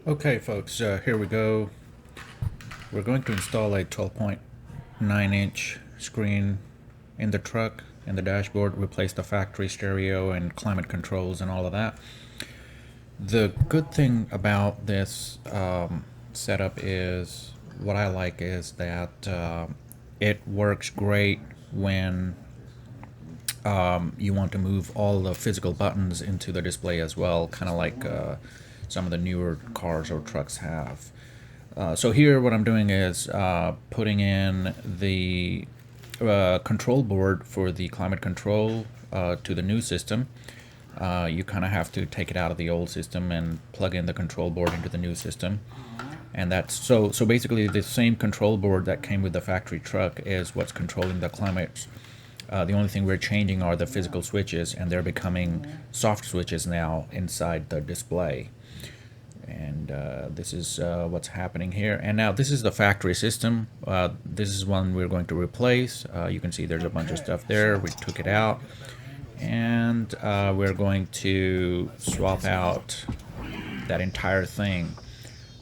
Okay folks, here we go. We're going to install a 12.9-inch screen in the truck, in the dashboard, replace the factory stereo and climate controls and all of that. The good thing about this setup is, what I like is that it works great when you want to move all the physical buttons into the display as well, kind of like some of the newer cars or trucks have. So here what I'm doing is putting in the control board for the climate control to the new system. You kind of have to take it out of the old system and plug in the control board into the new system. And that's so basically the same control board that came with the factory truck is what's controlling the climate. The only thing we're changing are the physical switches, and they're becoming soft switches now inside the display. And this is what's happening here. And now this is the factory system. This is one we're going to replace. You can see there's a bunch of stuff there. We took it out, and we're going to swap out that entire thing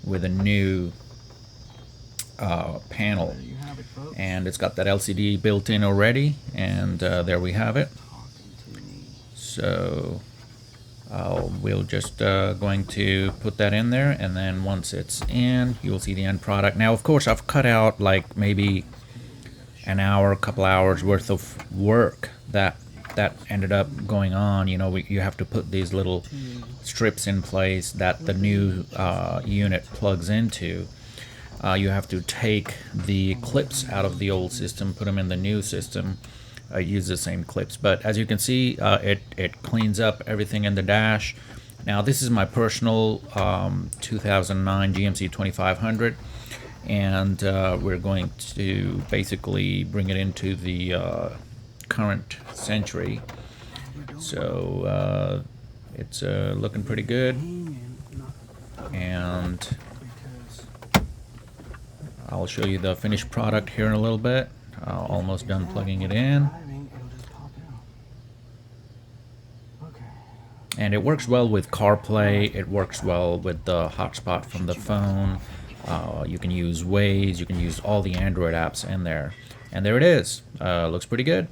with a new panel. And it's got that LCD built in already, and there we have it. So we'll just going to put that in there, and then once it's in, you'll see the end product. Now of course I've cut out like maybe an hour, a couple hours worth of work that ended up going on. You know, you have to put these little strips in place that the new unit plugs into. You have to take the clips out of the old system, put them in the new system, use the same clips. But as you can see, it cleans up everything in the dash. Now this is my personal 2009 GMC 2500, and we're going to basically bring it into the current century. So it's looking pretty good, and I'll show you the finished product here in a little bit. Almost done plugging it in. And it works well with CarPlay. It works well with the hotspot from the phone. You can use Waze. You can use all the Android apps in there. And there it is. Looks pretty good.